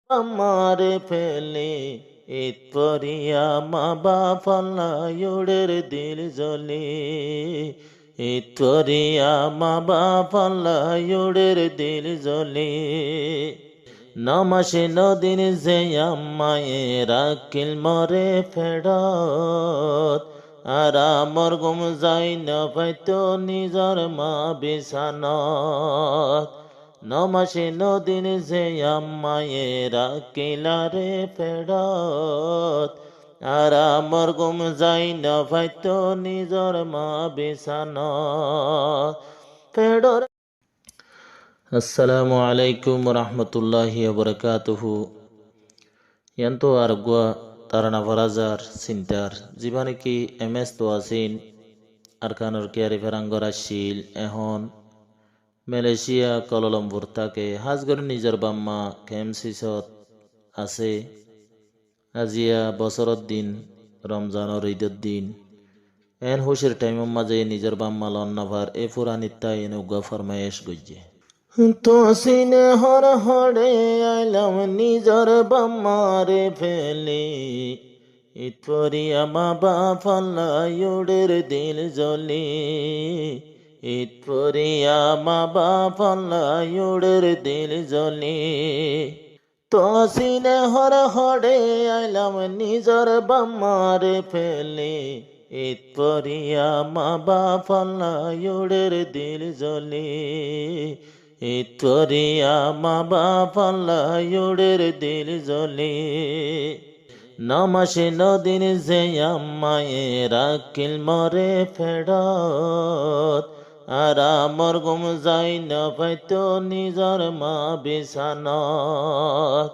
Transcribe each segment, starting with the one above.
আমারে ফেলে ঈদ পরিয়া মা বাফাল্লা ইউডের দিল জ্বলে ঈদ পরিয়া মা বাফাল্লা ইউডের দিল জ্বলে নমাসে নদিন যে আম্মায়ে রাখিল মরে ফেরত আর আমর গুম যাই না পাইতো নিজর মা বিছানত নমাসে নদিন যে আম্মায়ে রাখিলারে ফেরত আর আমর গুম যাই না পাইতো নিজর মা বিছানত ফেরত। assalamu alaikum warahmatullahi wabarakatuh. Yanto argwa tarana farazar sintar জীবনে কি এমএস তো আছেন আরকানুর কেয়ারি ফেরাঙ্গরা শিল এখন মালয়েশিয়া কলালামপুর থাকে হাজগর নিজের বাম্মা কেমসিসত আছে আজিয়া বছরত দিন রমজানের ঈদের দিন এন হুশের টাইমের মাঝে নিজের বাম্মা লন্নাভার এ ফুরানিত্তা এনে উগা ফরমায়েশ গজ্জে তো সিনে হর হরে আইলাম নিজর বাম্মারে ফেলে ইতরিয়া মা বাফাল্লা ইউডের দিল জ্বলে ইতরিয়া মা বাফাল্লা ইউডের দিল জ্বলে তো সিনে হর হরে আইলাম নিজর বাম্মারে ফেলে ইতরিয়া মা বাফাল্লা ইউডের দিল জ্বলে ইতরিয়া মা বাফাল্লা ইউডের দিল জ্বলে নমাসে নদিন যে আম্মায়ে রাখিল মরে ফেরত আর আমর গুম যাই না পাইতো নিজর মা বিছানত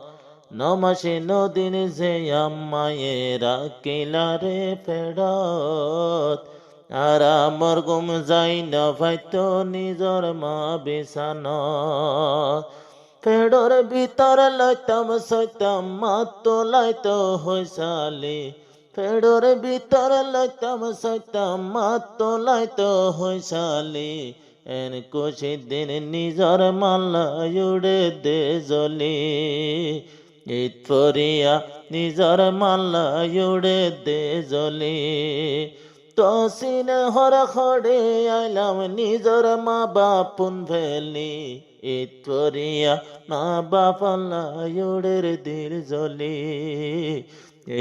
নমাসে নদিন যে আম্মায়ে রাখিলারে ফেরত আর আমর গুম যাই না পাইতো নিজর মা বিছানত ফেডর ভিতর লইতাম সইতাম মাতো লাইতো হইসালে ফেডর ভিতর লইতাম সইতাম মাতো লাইতো হইসালে এন কুশি দিন নিজর মাল্লা উড়ে দে জ্বলে ঈদ পরিয়া নিজর মাল্লা উড়ে দে জ্বলে তো সিনে হর খড়ে আইলাম নিজর মা বাপুন ফেলি ঈদ পরিয়া মা বাফাল্লা ইউডের দিল জ্বলে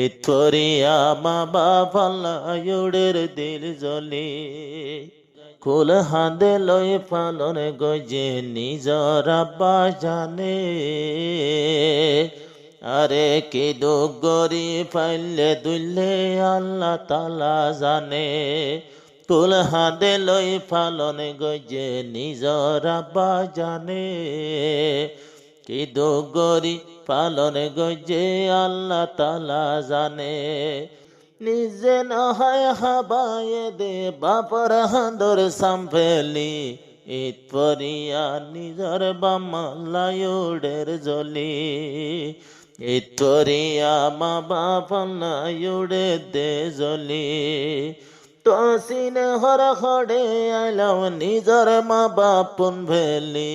ঈদ পরিয়া মা বাফাল্লা ইউডের দিল জ্বলে কুল হাঁদে লই পালন গজে নিজর আব্বা জানে আরে কি দুগরি ফাইলে দুইলে আল্লাহ তালা জানে কুল হাঁদে লই ফালন গজে নিজর আব্বা জানে কি দুগরি পালন গজে আল্লাহ তালা জানে নিজে নহায় হাবায়ে দে বাপর হাঁদর সাম্ভেলি ঈদ পরিয়া নিজর বাম্মাল্লা ইউডের জ্বলে ঈদ পরিয়া মা বাফাল্লা ইউডে দে জ্বলে তো সিনে হর খড়ে আইলাম নিজর মা বাপুন ভেলি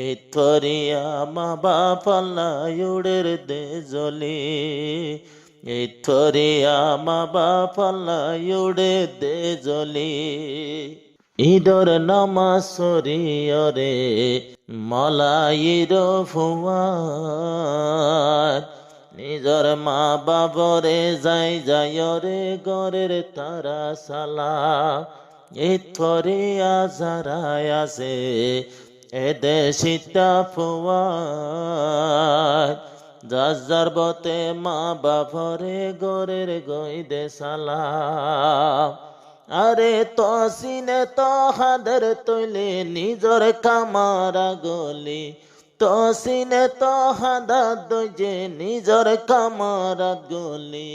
ঈদ পরিয়া মা বাফাল্লা ইউডের দে জ্বলে ঈদ পরিয়া মা বাফাল্লা ইউডে দে জ্বলে ঈদর নামাজ সরিয়রে মলাইর ফুয়ার নিজর মা বাবরে যাই যায়রে গরের তারা সালা ঈদ পরিয়া যারাই আছে এদেশিতা ফুয়ার যার বতে মা বাবরে গরের গইদে সালাম আরে তো সিনে তো হাদের তৈলে নিজর কামারা গলি তো সিনে তো হাদা দইজে নিজর কামারা গলি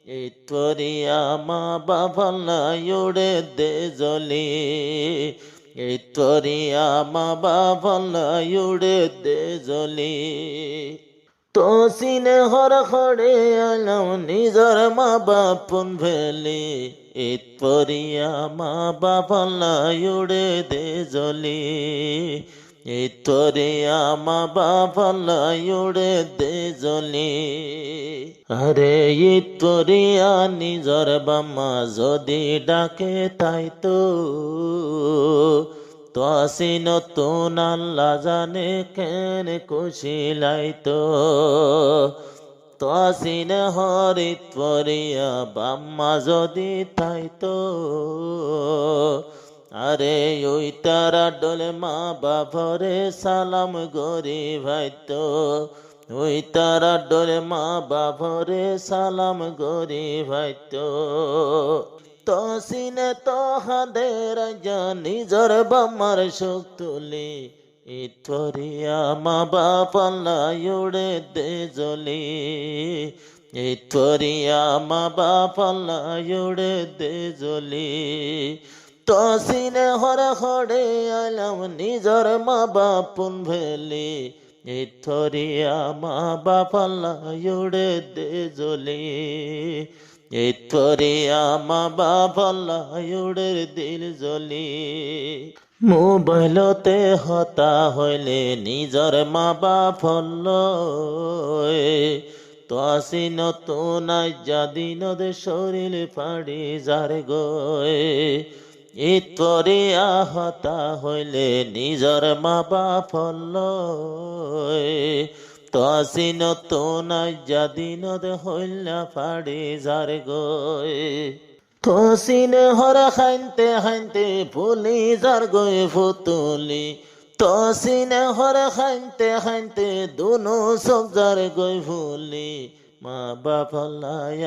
ঈদ পরিয়া মা বাফাল্লা ইউডে দে জ্বলে ঈদ পরিয়া মা বাফাল্লা ইউডে দে জ্বলে তো সিনে হর খড়ে আলাম নিজর মা বাপুন ভেলি ঈদ পরিয়া মা বাফাল্লা ইউডে দে জ্বলে ইতরিয়া মা বাফাল্লাই উড়ে দে জলি। আরে ইতরিয়া নিজর বাম্মা যদি ডাকে তাই তো আসি নতুন আল্লাহ জানে কেন খুশি লাইতো। আসিনে হরিত পরিয়া বাম্মা যদি তাইতো। আরে ওই তারা ডোলে মা বাপরে সালাম গরি ভাইতো। ওই তারা ডোলে মা বাপরে সালাম গরি ভাইতো। তসিনে তো হাদের নিজর বাম্মার সুখ তুলি। ইতরিয়া মা বাপাল্লাই উড়ে দে জলি। ইতরিয়া মা বাপাল্লাই উড়ে দে জলি। তসিনে হরে হরে আলাম নিজর মা বাপুন ভেলি। ইতরিয়া মা বাপাল্লাই উড়ে দে জলি। ইতরিয়া মা বাপাল্লাই উড়ে দিল জলি। মোবাইলতে হতা হইলে নিজর মা বাপল তো আসি নতুন দিনত শরীর পাড়ি যার গয়ে। ইতরিয়া হতা হইলে নিজর মা বাপল তো আসি নতুন দিনত হইলা পাড়ি যার গয়ে। তসিনে হরা হাইনতে হাইনতে ফুলি যার গয়ে ফুতুলি। তসিনে হরা হাইনতে হাইনতে দুনো সব যার গয়ে ফুলি। মা বাপাল্লাই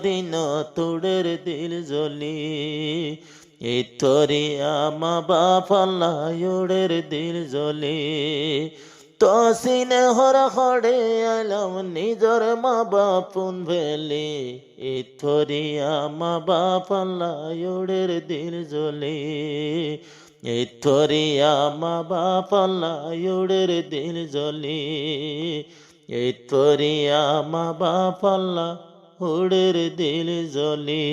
দিন তোড়ের দিল জলি। ইতরিয়া মা বাপাল্লাই উড়ের দিল জলি। তসিনে হরা হরে আলাম নিজর মা বাপুন ভেলি। ইতরিয়া মা বাপাল্লাই উড়ের দিল জলি। ইতরিয়া মা বাপাল্লাই উড়ের দিল জলি। ইতরিয়া মা বাপাল্লা উড়ের দিল জলি।